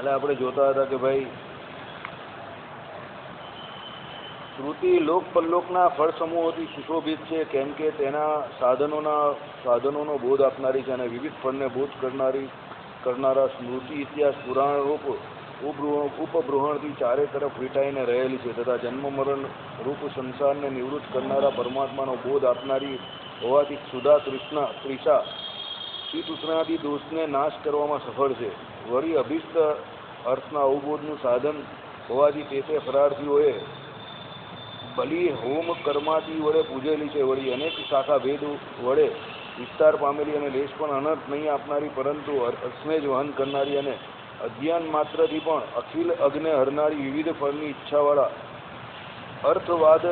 કાલે આપણે જોતા હતા કે ભાઈ શ્રુતિ લોક પરલોકના ફળ સમૂહોથી સુશોભિત છે, કેમ કે તેના સાધનોનો બોધ આપનારી છે અને વિવિધ ફળને બોધ કરનારા સ્મૃતિ ઇતિહાસ પુરાણ રૂપ ઉપબૃહણથી ચારે તરફ વીંટાઈને રહેલી છે તથા જન્મ મરણ રૂપ સંસારને નિવૃત્ત કરનારા પરમાત્માનો બોધ આપનારી હોવાથી ક્ષુધા તૃષા શ્રી દોષને નાશ કરવામાં સફળ છે. વળી અભિષ્ટ અર્થના અવબોધનું સાધન હોવાથી તે ફરાર્થીઓએ બલિ હોમ કર્માદિ વડે પૂજેલી છે. વળી અનેક શાખા ભેદ વડે વિસ્તાર પામેલી અને લેશ પણ અનર્થ નહીં આપનારી પરંતુ અર્થને જ વહન કરનારી અને અધ્યયન માત્રથી પણ અખિલ અગ્ને હરનારી વિવિધ ફળની ઈચ્છાવાળા અર્થવાદ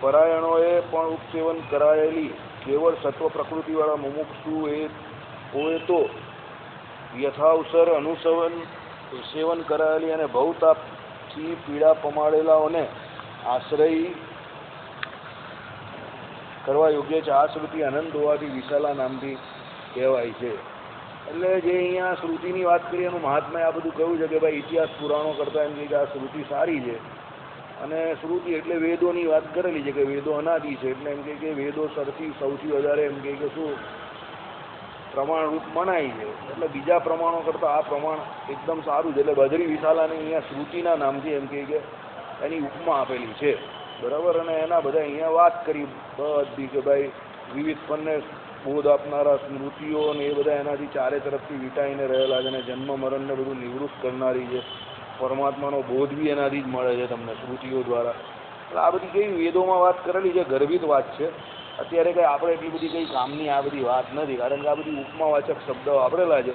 પરાયણોએ પણ ઉપસેવન કરાયેલી કેવળ સત્વ પ્રકૃતિવાળા મુમુક્ષુઓએ તો યથાવસર સેવન કરાયેલી અને ભવતાપથી પીડા પમાડેલાઓને આશ્રય કરવા યોગ્ય છે. આ શ્રુતિ અનંત હોવાથી વિશાલા નામથી કહેવાય છે. એટલે જે અહીંયા શ્રુતિની વાત કરીએ એનું મહાત્મા આ બધું કહ્યું છે કે ભાઈ ઇતિહાસ પુરાણો કરતાં એમ કે આ શ્રુતિ સારી છે અને શ્રુતિ એટલે વેદોની વાત કરેલી છે કે વેદો અનાદિ છે એટલે એમ કે વેદો સૌથી વધારે એમ કે શું પ્રમાણરૂપ મનાય છે. એટલે બીજા પ્રમાણો કરતાં આ પ્રમાણ એકદમ સારું છે. એટલે બદરી વિશાલાને અહીંયા શ્રુતિના નામથી એમ કે એની ઉપમા આપેલી છે, બરાબર. અને એના બધા અહીંયા વાત કરી બધી કે ભાઈ વિવિધ ફળને બોધ આપનારા સ્મૃતિઓ ને એ બધા એનાથી ચારે તરફથી વીંટાઈને રહેલા છે અને જન્મ મરણને બધું નિવૃત્ત કરનારી છે. પરમાત્માનો બોધ બી એનાથી જ મળે છે તમને શ્રુતિઓ દ્વારા. એટલે આ બધી કઈ વેદોમાં વાત કરેલી છે, ગર્વિત વાત છે. અત્યારે કંઈ આપણે એટલી બધી કંઈ કામની આ બધી વાત નથી, કારણ કે આ બધી ઉપમાવાચક શબ્દો વાપરેલા છે.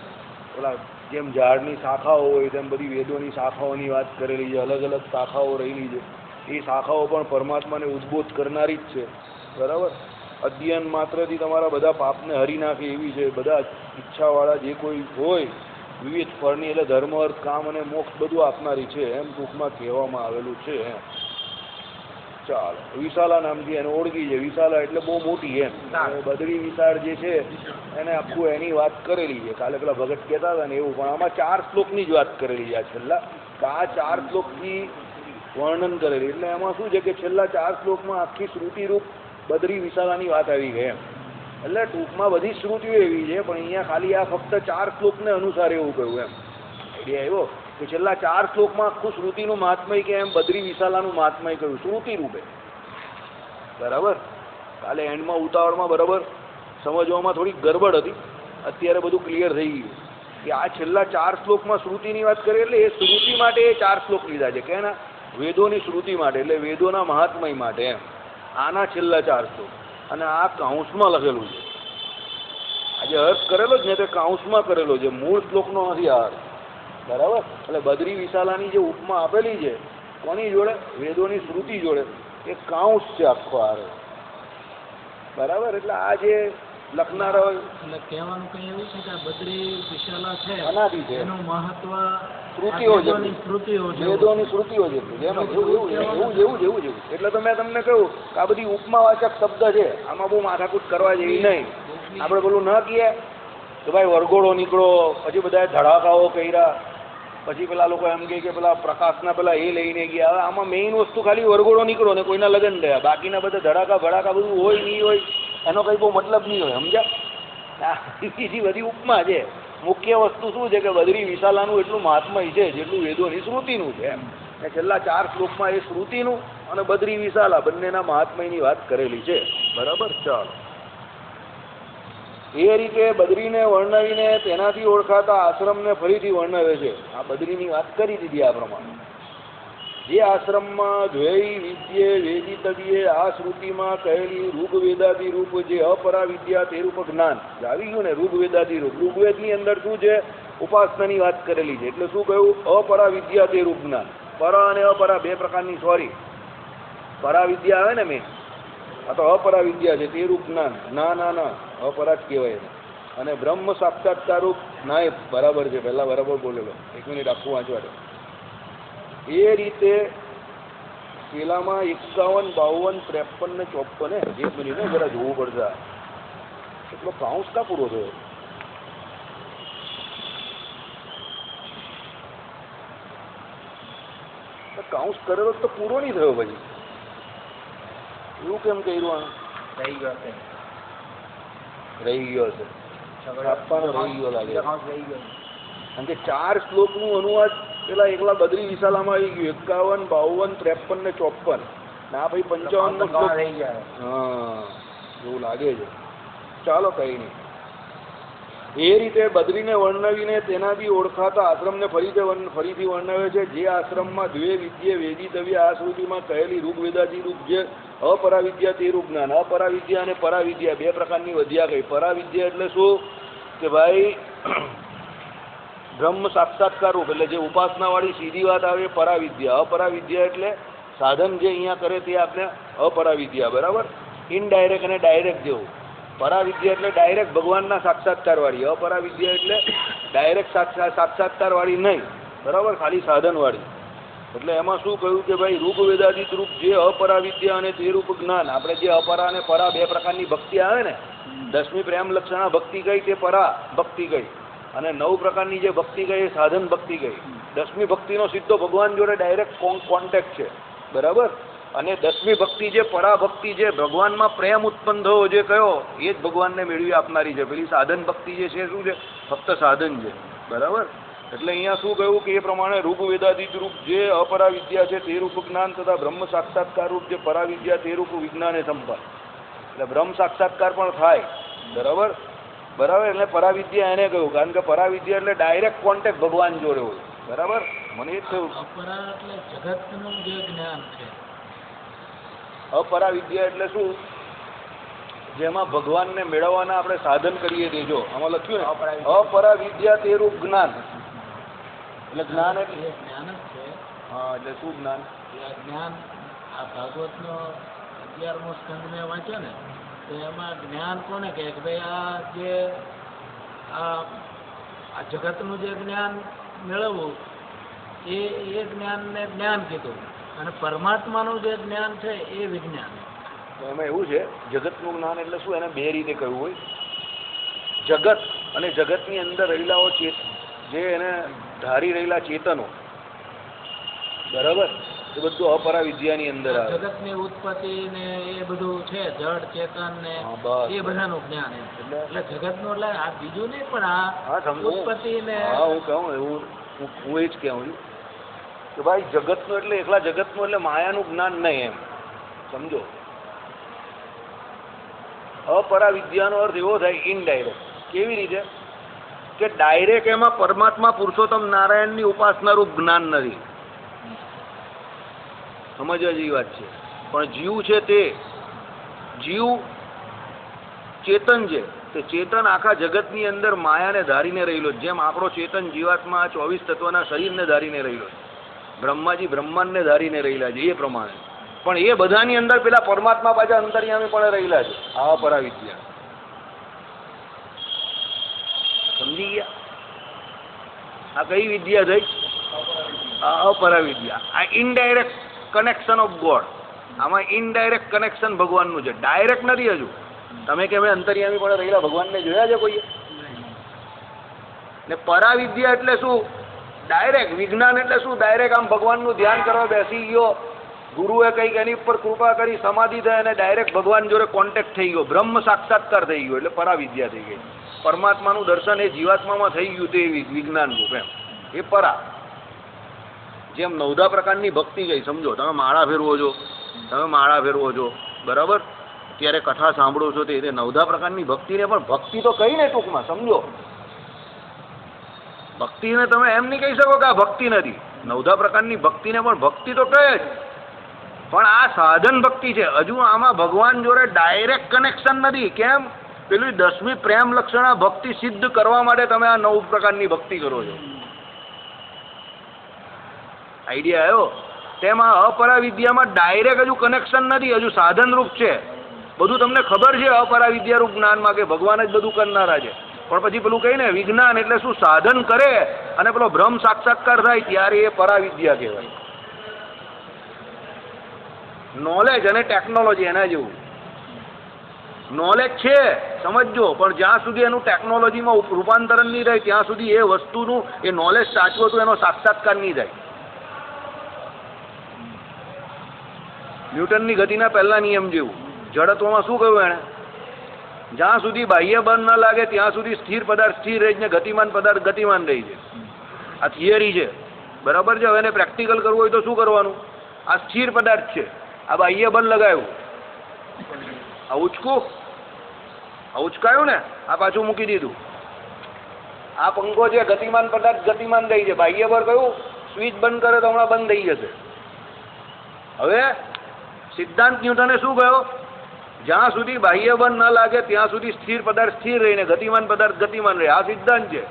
પેલા જેમ ઝાડની શાખાઓ હોય તેમ બધી વેદોની શાખાઓની વાત કરેલી છે, અલગ અલગ શાખાઓ રહેલી છે. એ શાખાઓ પણ પરમાત્માને ઉદ્બોધ કરનારી જ છે, બરાબર. અધ્યયન માત્રથી તમારા બધા પાપને હરી નાખે એવી છે. બધા ઈચ્છાવાળા જે કોઈ હોય વિવિધ ફળની એટલે ધર્મ અર્થ કામ અને મોક્ષ બધું આપનારી છે એમ ટૂંકમાં કહેવામાં આવેલું છે. ચાલો, વિશાલા નામથી એને ઓળખી છે. વિશાલા એટલે બહુ મોટી એમ. બદરી વિશાળ જે છે એને આખું એની વાત કરેલી છે. કાલે પેલા ભગત કહેતા હતા ને એવું, પણ આમાં 4 શ્લોકની જ વાત કરેલી છે આ છેલ્લા. આ 4 શ્લોકથી વર્ણન કરેલી. એટલે એમાં શું છે કે છેલ્લા 4 શ્લોકમાં આખી શ્રુતિરૂપ બદરી વિશાલાની વાત આવી ગઈ એમ. એટલે ટૂંકમાં બધી શ્રુતિઓ એવી છે, પણ અહીંયા ખાલી આ ફક્ત 4 શ્લોકને અનુસાર એવું કહ્યું એમ. આઈડિયા આવ્યો કે છેલ્લા 4 શ્લોકમાં આખું શ્રુતિનું મહાત્મય કે એમ બદરી વિશાલાનું મહાત્મય કહ્યું શ્રુતિ રૂપે, બરાબર. કાલે એન્ડમાં ઉતાવળમાં બરાબર સમજવામાં થોડી ગરબડ હતી, અત્યારે બધું ક્લિયર થઈ ગયું કે આ છેલ્લા 4 શ્લોકમાં શ્રુતિની વાત કરી. એટલે એ શ્રુતિ માટે એ 4 શ્લોક લીધા છે કે એના વેદોની શ્રુતિ માટે, એટલે વેદોના મહાત્મય માટે એમ. આના છેલ્લા 4 શ્લોક અને આ કાઉન્સમાં લખેલું છે. આજે અર્થ કરેલો જ ને તે કાઉન્સમાં કરેલો છે, મૂળ શ્લોકનો નથી આ અર્થ, બરાબર. એટલે બદરી વિશાલાની જે ઉપમા આપેલી છે કોની જોડે? વેદોની શ્રુતિ જોડે. એ કાઉન્સ છે આખો આ, બરાબર. એટલે આ જે લખનારા હોય એટલે કહેવાનું કઈ એવું છે કે બદરી વિશાલા છે અનાદિ છે, એનું મહત્વ શ્રુતિઓ છે, વેદોની શ્રુતિઓ છે. એવું. એટલે તો મેં તમને કહ્યું કે આ બધી ઉપમાવાચક શબ્દ છે, આમાં બહુ માથાકૂટ કરવા જેવી નહીં. આપણે પેલું ન કહીએ કે ભાઈ વરઘોડો નીકળો, પછી બધા ધડાકાઓ કર્યા, પછી પેલા લોકો એમ કહે કે પેલા પ્રકાશના પેલા એ લઈને ગયા. હવે આમાં મેઇન વસ્તુ ખાલી વરઘોડો નીકળો ને કોઈના લગ્ન થયા, બાકીના બધા ધડાકા ભડાકા બધું હોય નહીં હોય એનો કંઈ બહુ મતલબ નહીં હોય, સમજ્યા? બીજી બધી ઉપમા છે. મુખ્ય વસ્તુ શું છે કે બદરી વિશાલાનું એટલું મહાત્મય છે જેટલું વેદોની શ્રુતિનું છે એમ. છેલ્લા 4 શ્લોકમાં એ શ્રુતિનું અને બદરી વિશાલા બંનેના મહાત્મયની વાત કરેલી છે, બરાબર. ચાલો, એ રીતે બદરીને વર્ણવીને તેનાથી ઓળખાતા આશ્રમને ફરીથી વર્ણવે છે. આ બદરીની વાત કરી દીધી આ પ્રમાણે. જે આશ્રમમાં જોઈ વિદ્યે વેદિતવ્યે આ શ્રુતિમાં કહેલી ઋગ્વેદાદિ રૂપ જે અપરા વિદ્યા તે રૂપ જ્ઞાન આવી ગયું ને. ઋગ્વેદાદિ રૂપ, ઋગ્વેદની અંદર શું છે? ઉપાસનાની વાત કરેલી છે. એટલે શું કહ્યું? અપરા વિદ્યા તે રૂપ જ્ઞાન. પરા અને અપરા બે પ્રકારની, સોરી, પરા વિદ્યા આવે ને મેં, આ તો અપરા વિદ્યા છે તે રૂપ જ્ઞાન. ના અપરા જ કહેવાય. અને બ્રહ્મ સાક્ષાત્કાર રૂપ ના, એ બરાબર છે, પહેલા બરાબર બોલેલો. 1 મિનિટ આખું વાંચવા દે. એ રીતે પેલામાં 51, 52, 53 ને 54 1 મિનિટ જરા જોવું પડશે. એટલો કાઉન્સ કા પૂરો થયો? કાઉન્સ કરેલો તો પૂરો નહીં થયો પછી એવું કેમ કર્યું આ રહી ગયો છે રહી ગયો છે આપવાનો રહી ગયો લાગે રહી ગયો કારણ કે 4 શ્લોકનું અનુવાદ પેલા એકલા બદ્રી વિશાલામાં આવી ગયું 51, 52, 53 ને 54 ના ભાઈ 55 નો શ્લોક રહી ગયા હા એવું લાગે છે ચાલો કઈ નહીં એ રીતે બદ્રીને વર્ણવીને તેના બી ઓળખાતા આશ્રમને ફરીથી વર્ણવે છે જે આશ્રમમાં દ્વે વિદ્યે વેદિતવ્ય આ શ્રુતિમાં કહેલી ઋગ્વેદાદી રૂપ જે અપરાવિદ્યા તે રૂપ જ્ઞાન અપરાવિદ્યા અને પરાવિદ્યા બે પ્રકારની વધ્યા ગઈ પરાવિદ્યા એટલે શું કે ભાઈ બ્રહ્મ સાક્ષાત્કાર રૂપ એટલે જે ઉપાસનાવાળી સીધી વાત આવે પરાવિદ્યા અપરાવિદ્યા એટલે સાધન જે અહીંયા કરે તે આપણે અપરાવિદ્યા બરાબર ઇનડાયરેક્ટ અને ડાયરેક્ટ જેવું પરાવિદ્યા એટલે ડાયરેક્ટ ભગવાનના સાક્ષાત્કારવાળી અપરાવિદ્યા એટલે ડાયરેક્ટ સાક્ષાત્કારવાળી નહીં બરાબર ખાલી સાધનવાળી એટલે એમાં શું કહ્યું કે ભાઈ ઋગ્વેદાદિત રૂપ જે અપરાવિદ્યા અને તે રૂપ જ્ઞાન આપણે જે અપરા અને પરા બે પ્રકારની ભક્તિ આવે ને 10મી પ્રેમ લક્ષણા ભક્તિ ગઈ તે પરા ભક્તિ ગઈ અને 9 પ્રકારની જે ભક્તિ ગઈ એ સાધન ભક્તિ ગઈ 10મી ભક્તિનો સીધો ભગવાન જોડે ડાયરેક્ટ કોન્ટેક્ટ છે બરાબર અને 10મી ભક્તિ જે પરાભક્તિ જે ભગવાનમાં પ્રેમ ઉત્પન્ન થયો જે કયો એ જ ભગવાનને મેળવી આપનારી છે પેલી સાધન ભક્તિ જે છે શું છે ફક્ત સાધન છે બરાબર એટલે અહીંયા શું કહ્યું કે એ પ્રમાણે ઋગ્વેદાદિત રૂપ જે અપરાવિદ્યા છે તે રૂપ જ્ઞાન તથા બ્રહ્મ સાક્ષાત્કાર રૂપ જે પરાવિદ્યા તે રૂપ વિજ્ઞાને સંપન્ન એટલે બ્રહ્મ સાક્ષાત્કાર પણ થાય બરાબર બરાબર એટલે પરાવિદ્યા એને કહ્યું કારણ કે પરાવિદ્યા એટલે ડાયરેક્ટ કોન્ટેક્ટ ભગવાન જોડે હોય બરાબર મને એ જ થયું અપરા એટલે જગતનું જે જ્ઞાન છે અપરાવિદ્યા એટલે શું જેમાં ભગવાનને મેળવવાના આપણે સાધન કરીએ તે જો આમાં લખ્યું ને અપરાવિદ્યા તે રૂપ જ્ઞાન એટલે જ્ઞાન એટલે જ્ઞાન જ છે હા એટલે શું જ્ઞાન એ જ્ઞાન આ ભાગવતનો 11મો સ્કંદ મેં વાંચ્યો ને તો એમાં જ્ઞાન કોને કહે કે ભાઈ આ જે આ જગતનું જે જ્ઞાન મેળવવું એ જ્ઞાનને જ્ઞાન કીધું અને પરમાત્માનું જે જ્ઞાન છે એ વિજ્ઞાન એમાં એવું છે જગતનું જ્ઞાન એટલે શું એને બે રીતે કહ્યું હોય જગત અને જગતની અંદર રહેલાઓ જે એને ધારી રહેલા ચેતનો બરાબર એ બધું અપરાવિદ્યાની અંદર આવે જગતની ઉત્પત્તિ ને એ બધું છે જડ ચેતન ને એ બધાનું જ્ઞાન એટલે જગતનું એટલે આ બીજું નહીં પણ આ ઉત્પત્તિ ને હા હું કહું એવું હું એ જ કહું છું કે ભાઈ જગતનું એટલે એકલા જગતનું એટલે માયાનું જ્ઞાન નહીં એમ સમજો અપરાવિદ્યાનો અર્થ એવો થાય ઇનડાયરેક્ટ કેવી રીતે કે ડાયરેક્ટ એમાં પરમાત્મા પુરુષોત્તમ નારાયણની ઉપાસનારૂપ જ્ઞાન નથી સમજવા જેવી વાત છે પણ જીવ છે તે જીવ ચેતન છે તે ચેતન આખા જગતની અંદર માયાને ધારીને રહેલો જેમ આપણો ચેતન જીવાત્મા 24 તત્વના શરીરને ધારીને રહેલો બ્રહ્માજી બ્રહ્માંડને ધારીને રહેલા છે એ પ્રમાણે પણ એ બધાની અંદર પેલા પરમાત્મા પાછા અંતર્યામી પણ રહેલા છે આ પરાવિદ્યા સમજી ગયા આ કઈ વિદ્યા થઈ આ અપરાવિદ્યા આ ઇનડાયરેક્ટ કનેક્શન ઓફ ગોડ આમાં ઇનડાયરેક્ટ કનેક્શન ભગવાનનું છે ડાયરેક્ટ નથી હજુ તમે કે મેં અંતર્યામી પણ રહેલા ભગવાનને જોયા છે કોઈએ ને પરાવિદ્યા એટલે શું ડાયરેક્ટ વિજ્ઞાન એટલે શું ડાયરેક્ટ આમ ભગવાનનું ધ્યાન કરવા બેસી ગયો ગુરુએ કંઈક એની ઉપર કૃપા કરી સમાધિ થઈ અને ડાયરેક્ટ ભગવાન જોડે કોન્ટેક્ટ થઈ ગયો બ્રહ્મ સાક્ષાત્કાર થઈ ગયો એટલે પરાવિદ્યા થઈ ગઈ પરમાત્માનું દર્શન એ જીવાત્મામાં થઈ ગયું તે વિજ્ઞાન રૂપ એમ એ પરા જેમ 9 પ્રકારની ભક્તિ ગઈ સમજો તમે માળા ફેરવો છો બરાબર ત્યારે કથા સાંભળો છો તે 9 પ્રકારની ભક્તિને પણ ભક્તિ તો કઈ ને ટૂંકમાં સમજો ભક્તિને તમે એમ નહીં કહી શકો કે આ ભક્તિ નથી 9 પ્રકારની ભક્તિને પણ ભક્તિ તો કહે જ પણ આ સાધન ભક્તિ છે હજુ આમાં ભગવાન જોડે ડાયરેક્ટ કનેક્શન નથી કેમ પેલી 10મી પ્રેમ લક્ષણા ભક્તિ સિદ્ધ કરવા માટે તમે આ 9 પ્રકારની ભક્તિ કરો છો આઈડિયા આવ્યો તેમાં અપરાવિદ્યામાં ડાયરેક્ટ હજુ કનેક્શન નથી હજુ સાધન રૂપ છે બધું તમને ખબર છે અપરાવિદ્યા રૂપ જ્ઞાનમાં કે ભગવાન જ બધું કરનારા છે પણ પછી પેલું કહીને વિજ્ઞાન એટલે શું સાધન કરે અને પેલો બ્રહ્મ સાક્ષાત્કાર થાય ત્યારે એ પરાવિદ્યા કહેવાય નોલેજ અને ટેકનોલોજી એના જેવું નોલેજ છે સમજજો પણ જ્યાં સુધી એનું ટેકનોલોજીમાં રૂપાંતરણ નહીં થાય ત્યાં સુધી એ વસ્તુનું એ નોલેજ સાચવું હતું એનો સાક્ષાત્કાર નહીં થાય ન્યૂટનની ગતિના પહેલા નિયમ જેવું. જડત્વમાં શું કહ્યું એણે? જ્યાં સુધી બાહ્ય બળ ન લાગે ત્યાં સુધી સ્થિર પદાર્થ સ્થિર રહે છે, ગતિમાન પદાર્થ ગતિમાન રહે છે. આ થિયરી છે, બરાબર છે. હવે એને પ્રેક્ટિકલ કરવું હોય તો શું કરવાનું? આ સ્થિર પદાર્થ છે, આ બાહ્ય બળ લગાવ્યું, આ ઉચકાયું ને, આ પાછું મૂકી દીધું. આ પંખો છે, ગતિમાન પદાર્થ ગતિમાન રહી છે, બાહ્ય બળ કયું? સ્વિચ બંધ કરે તો હમણાં બંધ થઈ જશે. હવે સિદ્ધાંત ન્યૂટને શું કહ્યું? જ્યાં સુધી બાહ્ય બળ ન લાગે ત્યાં સુધી સ્થિર પદાર્થ સ્થિર રહીને ગતિમાન પદાર્થ ગતિમાન રહે. આ સિદ્ધાંત છે.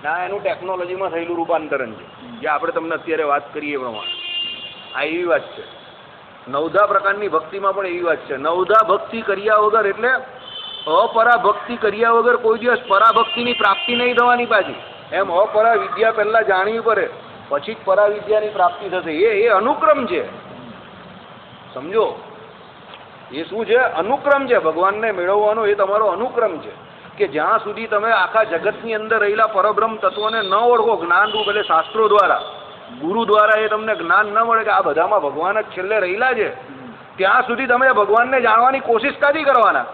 ના, એનું ટેકનોલોજીમાં થયેલું રૂપાંતરણ છે, જે આપણે તમને અત્યારે વાત કરીએ એ પ્રમાણે. આ એવી વાત છે. નવધા પ્રકારની ભક્તિમાં પણ એવી વાત છે. નવધા ભક્તિ કર્યા વગર એટલે અપરા ભક્તિ કર્યા વગર કોઈ દિવસ પરાભક્તિની પ્રાપ્તિ નહીં થવાની પાછી. એમ અપરા વિદ્યા પહેલા જાણવી પડે, પછી જ પરાવિદ્યાની પ્રાપ્તિ થશે. એ અનુક્રમ છે, સમજો. એ શું છે? અનુક્રમ છે. ભગવાનને મેળવવાનો એ તમારો અનુક્રમ છે કે જ્યાં સુધી તમે આખા જગતની અંદર રહેલા પરબ્રહ્મ તત્વોને ન ઓળખો જ્ઞાનરૂપ, એટલે શાસ્ત્રો દ્વારા, ગુરુ દ્વારા એ તમને જ્ઞાન ન મળે કે આ બધામાં ભગવાન જ છેલ્લે રહેલા છે, ત્યાં સુધી તમે ભગવાનને જાણવાની કોશિશ ક્યાંથી કરવાના?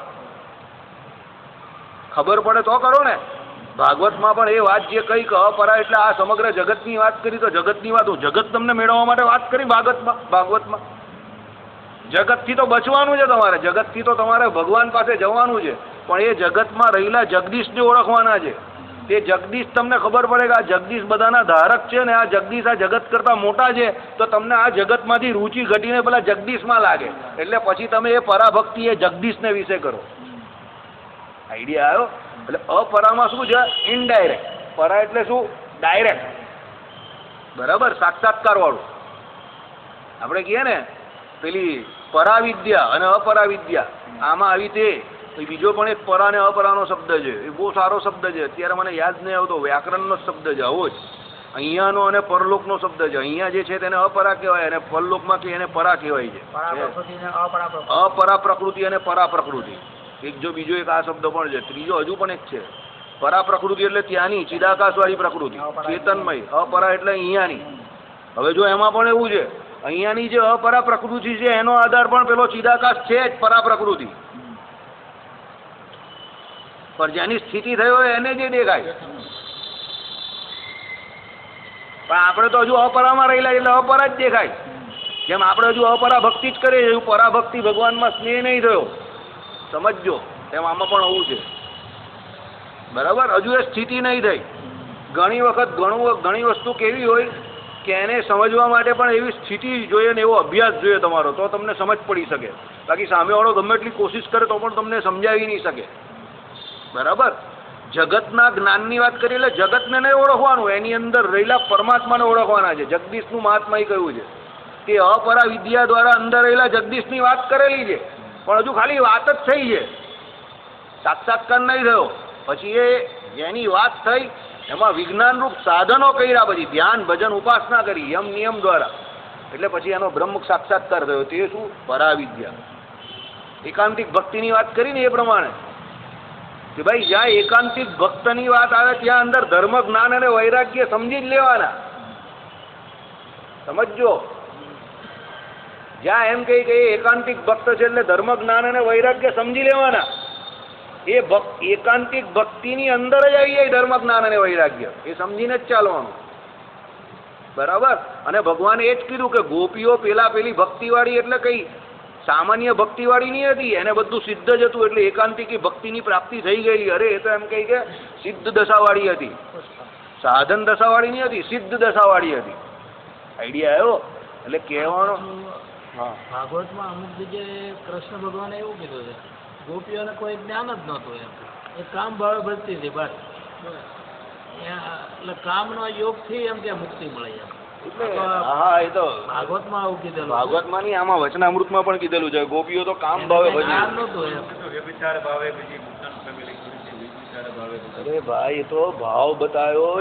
ખબર પડે તો કરો ને. ભાગવતમાં પણ એ વાત જે કઈ અપરા એટલે આ સમગ્ર જગતની વાત કરી, તો જગતની વાત, જગત તમને મેળવવા માટે વાત કરી ભાગવતમાં. જગતથી તો બચવાનું છે તમારે, જગતથી તો તમારે ભગવાન પાસે જવાનું છે, પણ એ જગતમાં રહેલા જગદીશને ઓળખવાના છે. તે જગદીશ તમને ખબર પડે કે આ જગદીશ બધાના ધારક છે ને આ જગદીશ આ જગત કરતાં મોટા છે, તો તમને આ જગતમાંથી રૂચિ ઘટીને પેલા જગદીશમાં લાગે, એટલે પછી તમે એ પરાભક્તિ એ જગદીશને વિશે કરો. આઈડિયા આવ્યો? એટલે અપરામાં શું છે? ઇનડાયરેક્ટ. પરા એટલે શું? ડાયરેક્ટ, બરાબર, સાક્ષાત્કાર વાળું. આપણે કહીએ ને પેલી પરાવિદ્યા અને અપરાવિદ્યા, આમાં આવી તે બીજો પણ એક પરા ને અપરાનો શબ્દ છે. એ બહુ સારો શબ્દ છે, અત્યારે મને યાદ નહીં આવતો. વ્યાકરણનો શબ્દ છે આવો જ. અહીંયાનો અને પરલોકનો શબ્દ છે. અહીંયા જે છે તેને અપરા કહેવાય અને પરલોકમાં કે એને પરા કહેવાય છે. અપરા પ્રકૃતિ અને પરા પ્રકૃતિ. એક જો બીજો એક આ શબ્દ પણ છે, ત્રીજો હજુ પણ એક છે. પરા પ્રકૃતિ એટલે ત્યાંની ચિદાકાશવાળી પ્રકૃતિ, ચેતનમય. અપરા એટલે અહીંયાની. હવે જો એમાં પણ એવું છે, અહીંયાની જે અપરા પ્રકૃતિ છે એનો આધાર પણ પેલો ચિદાકાશ છે જ, પરા પ્રકૃતિ. પણ જેની સ્થિતિ થઈ હોય એને જે દેખાય. પણ આપણે તો હજુ અપરામાં રહેલા એટલે અપરા જ દેખાય. જેમ આપણે હજુ અપરા ભક્તિ જ કરીએ, હજુ પરાભક્તિ ભગવાનમાં સ્નેહ નહીં થયો, સમજજો. એમ આમાં પણ આવું છે, બરાબર. હજુ એ સ્થિતિ નહીં થઈ. ઘણી વખત ઘણી વસ્તુ કેવી હોય કે એને સમજવા માટે પણ એવી સ્થિતિ જોઈએ ને એવો અભ્યાસ જોઈએ તમારો, તો તમને સમજ પડી શકે. બાકી સામેવાળો ગમે એટલી કોશિશ કરે તો પણ તમને સમજાવી નહીં શકે, બરાબર. જગતના જ્ઞાનની વાત કરી એટલે જગતને નહીં ઓળખવાનું, એની અંદર રહેલા પરમાત્માને ઓળખવાના છે. જગદીશનું મહાત્મા કહ્યું છે કે અપરા વિદ્યા દ્વારા અંદર રહેલા જગદીશની વાત કરેલી છે, પણ હજુ ખાલી વાત જ થઈ છે, સાક્ષાત્કાર નહીં થયો. પછી એની વાત થઈ, એમાં વિજ્ઞાનરૂપ સાધનો કર્યા, પછી ધ્યાન ભજન ઉપાસના કરી યમ નિયમ દ્વારા, એટલે પછી એનો બ્રહ્મ સાક્ષાત્કાર થયો. તે શું? પરાવિદ્યા. એકાંતિક ભક્તિની વાત કરીને એ પ્રમાણે કે ભાઈ જ્યાં એકાંતિક ભક્તની વાત આવે ત્યાં અંદર ધર્મ જ્ઞાન અને વૈરાગ્ય સમજી જ લેવાના, સમજો. જ્યાં એમ કહી કે એકાંતિક ભક્ત છે એટલે ધર્મ જ્ઞાન અને વૈરાગ્ય સમજી લેવાના. એ એકાંતિક ભક્તિની અંદર જ આવી જાય ધર્મ જ્ઞાન અને વૈરાગ્ય, એ સમજીને જ ચાલવાનું, બરાબર. અને ભગવાને એ જ કીધું કે ગોપીઓ પેલી ભક્તિવાળી એટલે કઈ સામાન્ય ભક્તિવાળી નહીં હતી, એને બધું સિદ્ધ જ હતું, એટલે એકાંતિકી ભક્તિની પ્રાપ્તિ થઈ ગયેલી. અરે એ તો એમ કહી કે સિદ્ધ દશાવાળી હતી, સાધન દશાવાળી નહીં હતી, સિદ્ધ દશાવાળી હતી. આઈડિયા આવ્યો? એટલે કહેવાનો. હા, ભાગવતમાં અમુક જગ્યાએ કૃષ્ણ ભગવાને એવું કીધું છે, ગોપીઓને કોઈ જ્ઞાન જ નહોતું, એમ એ કામ ભાવે ભજતી હતી બસ. એટલે કામનો યોગથી એમ કે મુક્તિ મળે એમ. હા, એ તો ભાગવતમાં આવું કીધેલું. ભાગવતમાં નહીં, આમાં વચનામૃતમાં પણ કીધેલું છે, ગોપીઓ તો કામ ભાવે ભજે. અરે ભાઈ, એ તો ભાવ બતાવ્યો.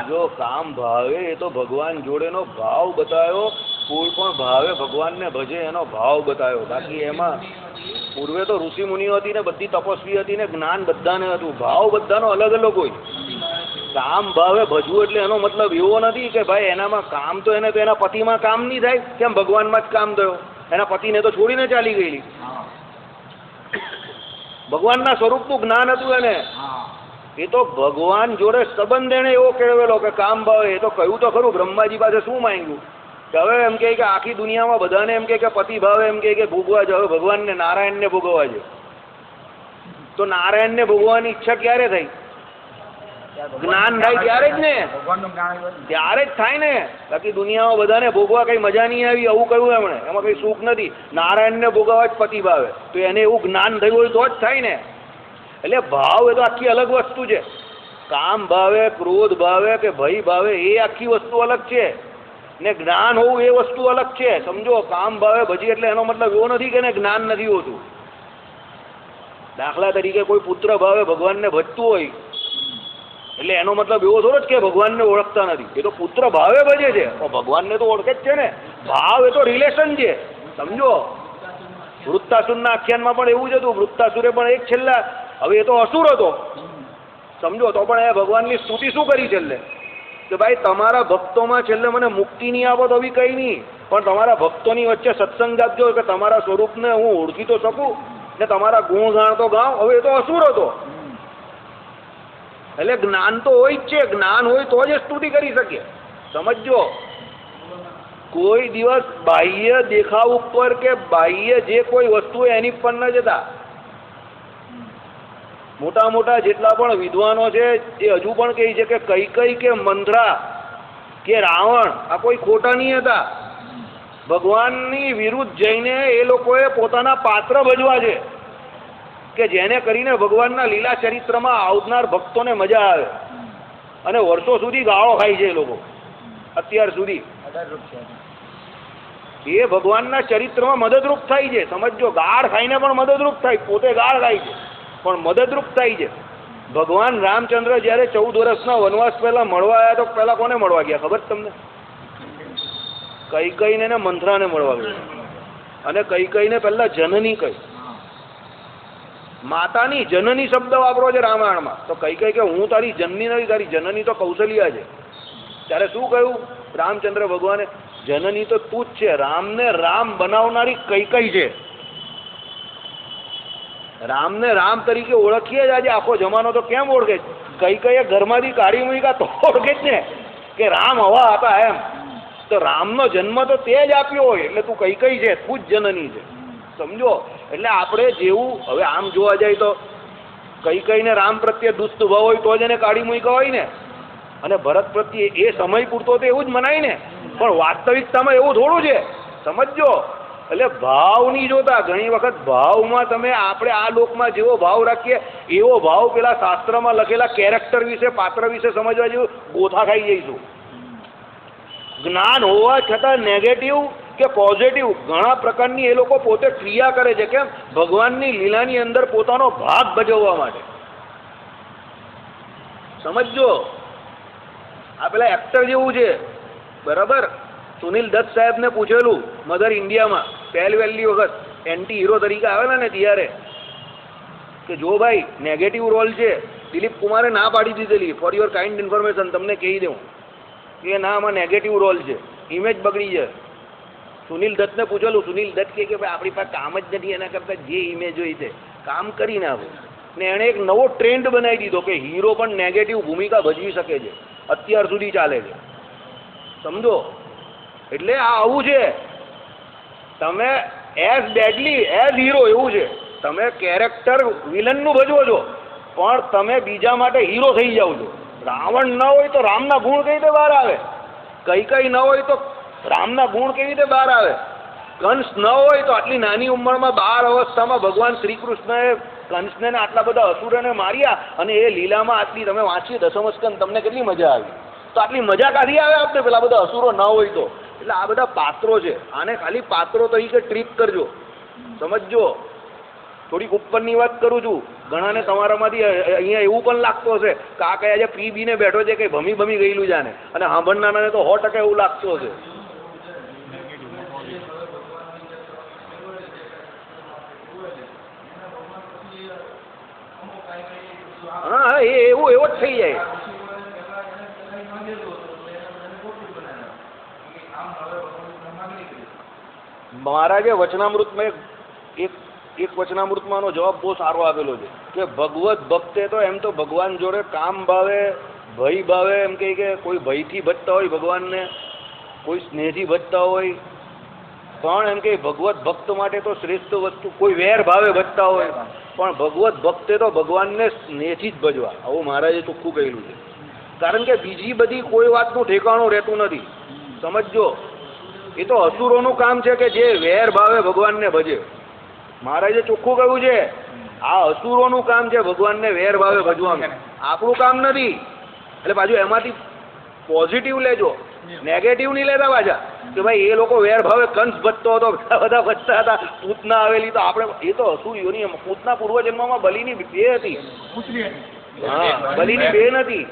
જો કામ ભાવે એ તો ભગવાન જોડેનો ભાવ બતાવ્યો. કોઈ પણ ભાવે ભગવાનને ભજે એનો ભાવ બતાવ્યો. બાકી એમાં પૂર્વે તો ઋષિ મુનિઓ હતી ને બધી તપસ્વી હતી ને જ્ઞાન બધાને હતું, ભાવ બધાનો અલગ અલગ હોય. કામ ભાવે ભજવું એટલે એનો મતલબ એવો નથી કે ભાઈ એનામાં કામ તો એને તો એના પતિમાં કામ નહીં થાય, કેમ ભગવાનમાં જ કામ થયો. એના પતિને તો છોડીને ચાલી ગયેલી. ભગવાનના સ્વરૂપનું જ્ઞાન હતું એને. એ તો ભગવાન જોડે સંબંધ એને એવો કેળવેલો કે કામ ભાવે. એ તો કહ્યું તો ખરું બ્રહ્માજી પાસે શું માંગ્યું કે હવે એમ કે આખી દુનિયામાં બધાને એમ કે પતિ ભાવે એમ કે ભોગવા છે. હવે ભગવાનને નારાયણને ભોગવવા છે. તો નારાયણને ભોગવવાની ઈચ્છા ક્યારે થઈ? જ્ઞાન થાય ત્યારે જ ને, ત્યારે જ થાય ને. બાકી દુનિયામાં બધાને ભોગવા કઈ મજા નહીં આવી આવું કહ્યું એમણે, એમાં કઈ સુખ નથી. નારાયણને ભોગવવા જ પતિ ભાવે. તો એને એવું જ્ઞાન થયું હોય તો જ થાય ને. એટલે ભાવ એ તો આખી અલગ વસ્તુ છે. કામ ભાવે, ક્રોધ ભાવે કે ભય ભાવે એ આખી વસ્તુ અલગ છે ને જ્ઞાન હોવું એ વસ્તુ અલગ છે. સમજો, કામ ભાવે ભજી એટલે એનો મતલબ એવો નથી કે એને જ્ઞાન નથી હોતું. દાખલા તરીકે કોઈ પુત્ર ભાવે ભગવાનને ભજતું હોય એટલે એનો મતલબ એવો થોડો જ કે ભગવાનને ઓળખતા નથી. એ તો પુત્ર ભાવે ભજે છે તો ભગવાનને તો ઓળખે જ છે ને. ભાવ એ તો રિલેશન છે. સમજો, વૃત્તાસુરના આખ્યાનમાં પણ એવું જ હતું. વૃત્તાસુરે પણ એક છેલ્લા, હવે એ તો અસુર હતો સમજો, તો પણ એ ભગવાનની સ્તુતિ શું કરી છેલ્લે કે ભાઈ તમારા ભક્તોમાં છેલ્લે મને મુક્તિ નહીં આપો તો બી કંઈ નહીં, પણ તમારા ભક્તોની વચ્ચે સત્સંગ આપજો કે તમારા સ્વરૂપને હું ઓળખી તો શકું ને તમારા ગુણગાન તો ગાઉં. હવે એ તો અસુર હતો. એટલે જ્ઞાન તો હોય જ છે. જ્ઞાન હોય તો જ સ્તુતિ કરી શકીએ. સમજો, કોઈ દિવસ બાહ્ય દેખાવ ઉપર કે બાહ્ય જે કોઈ વસ્તુ હોય એની પર ન જતા. મોટા મોટા જેટલા પણ વિદ્વાનો છે એ હજુ પણ કહે છે કે કૈકેયી કે મંથરા કે રાવણ આ કોઈ ખોટા નહીં હતા. ભગવાનની વિરુદ્ધ જઈને એ લોકોએ પોતાના પાત્ર ભજવા છે કે જેને કરીને ભગવાનના લીલા ચરિત્રમાં આવનાર ભક્તોને મજા આવે. અને વર્ષો સુધી ગાળો ખાય છે એ લોકો અત્યાર સુધી. એ ભગવાનના ચરિત્રમાં મદદરૂપ થાય છે. સમજો, ગાળ ખાઈને પણ મદદરૂપ થાય. પોતે ગાળ ખાય છે પણ મદદરૂપ થાય છે. ભગવાન રામચંદ્ર જ્યારે 14 વર્ષના વનવાસ પહેલા મળવા આવ્યા તો પહેલા કોને મળવા ગયા ખબર તમને? કૈકેયીને ને મંથરાને મળવા ગયા. અને કૈકેયીને પહેલા જનની કહી, માતાની જનની શબ્દ વાપરો છે રામાયણમાં. તો કૈકેયી કે હું તારી જનની નથી, તારી જનની તો કૌશલ્યા છે. ત્યારે શું કહ્યું રામચંદ્ર ભગવાને? જનની તો તું જ છે. રામને રામ બનાવનારી કૈકેયી છે. રામને રામ તરીકે ઓળખીએ જ આજે આખો જમાનો તો કેમ ઓળખે? કૈકેયીએ ઘરમાંથી કાઢી મૂક્યા તો ઓળખે જ ને કે રામ હવા હતા એમ. તો રામનો જન્મ તો તે જ આપ્યો હોય એટલે તું કૈકેયી છે, તું જ જનની છે. સમજો, એટલે આપણે જેવું હવે આમ જોવા જાય તો કૈકેયીને રામ પ્રત્યે દુષ્ટ ભાવ હોય તો જ એને કાઢી મૂક્યા હોય ને. અને ભરત પ્રત્યે એ સમય પૂરતો તો એવું જ મનાય ને. પણ વાસ્તવિકતામાં એવું થોડું છે. સમજો, એટલે ભાવ નહીં જોતા. ઘણી વખત ભાવમાં તમે આપણે આ લોકમાં જેવો ભાવ રાખીએ એવો ભાવ પેલા શાસ્ત્રમાં લખેલા કેરેક્ટર વિશે, પાત્ર વિશે સમજવા જેવું ગોથા ખાઈ જઈશું. જ્ઞાન હોવા છતાં નેગેટિવ કે પોઝિટિવ ઘણા પ્રકારની એ લોકો પોતે ક્રિયા કરે છે. કેમ? ભગવાનની લીલાની અંદર પોતાનો ભાગ ભજવવા માટે. સમજો, આ પેલા એક્ટર જેવું છે બરાબર. સુનિલ દત્ત સાહેબને પૂછેલું મધર ઇન્ડિયામાં પહેલી વખત એન્ટી હીરો તરીકે આવેલા ને ત્યારે કે જો ભાઈ નેગેટિવ રોલ છે. દિલીપ કુમારે ના પાડી દીધેલી. ફોર યોર કાઇન્ડ ઇન્ફોર્મેશન તમને કહી દઉં કે ના, આમાં નેગેટિવ રોલ છે, ઇમેજ બગડી છે. સુનિલ દત્તને પૂછેલું. સુનિલ દત્ત કે ભાઈ આપણી પાસે કામ જ નથી, એના કરતાં જે ઇમેજ હોય છે કામ કરી નાખો. ને એણે એક નવો ટ્રેન્ડ બનાવી દીધો કે હીરો પણ નેગેટિવ ભૂમિકા ભજવી શકે છે. અત્યાર સુધી ચાલે છે. સમજો, એટલે આ આવું છે. તમે એઝ ડેડલી એઝ હીરો એવું છે. તમે કેરેક્ટર વિલનનું ભજવો છો પણ તમે બીજા માટે હીરો થઈ જાઓ છો. રાવણ ન હોય તો રામના ગુણ કઈ રીતે બહાર આવે? કૈકેયી ન હોય તો રામના ગુણ કેવી રીતે બહાર આવે? કંસ ન હોય તો આટલી નાની ઉંમરમાં 12 અવસ્થામાં ભગવાન શ્રી કૃષ્ણએ કંસને આટલા બધા અસુરોને માર્યા અને એ લીલામાં આટલી તમે વાંચી દશમસ્કંદ તમને કેટલી મજા આવી. તો આટલી મજા કાઢી આવે આપણે પેલા બધા અસુરો ન હોય તો. એટલે આ બધા પાત્રો છે. આને ખાલી પાત્રો તરીકે ટ્રીટ કરજો. સમજો, થોડીક ઉપરની વાત કરું છું. ઘણાને તમારામાંથી અહીંયા એવું પણ લાગતું હશે કે આ કયા જે પી બીને બેઠો છે કે ભમી ગયેલું જાને, અને સાંભળનારાને તો 100% એવું લાગતું હશે. હા, એવો જ થઈ જાય. મહારાજે વચનામૃતમાં એક વચનામૃતમાંનો જવાબ બહુ સારો આપેલો છે કે ભગવત ભક્તે તો એમ તો ભગવાન જોડે કામ ભાવે ભય ભાવે એમ કહે કે કોઈ ભયથી ભજતા હોય ભગવાનને, કોઈ સ્નેહથી ભજતા હોય, પણ એમ કે ભગવત ભક્ત માટે તો શ્રેષ્ઠ વસ્તુ કોઈ વેર ભાવે ભજતા હોય, પણ ભગવત ભક્તે તો ભગવાનને સ્નેહથી જ ભજવા, આવું મહારાજે ચોખ્ખું કહેલું છે. કારણ કે બીજી બધી કોઈ વાતનું ઠેકાણું રહેતું નથી. સમજો, એ તો અસુરોનું કામ છે કે જે વેર ભાવે ભગવાનને ભજે. મહારાજે ચોખ્ખું કહ્યું છે આ અસુરોનું કામ છે ભગવાનને વેર ભાવે ભજવાનું, આપણું કામ નથી. એટલે પાછું એમાંથી પોઝિટિવ લેજો, નેગેટિવ નહીં લેતા પાછા કે ભાઈ એ લોકો વેર ભાવે કંસ ભજતો હતો, બધા ભજતા હતા, પૂતના આવેલી તો આપણે એ તો અસુરીઓની. પૂતના પૂર્વજન્મમાં બલિની બે હતી. હા, બલિની બેન હતી,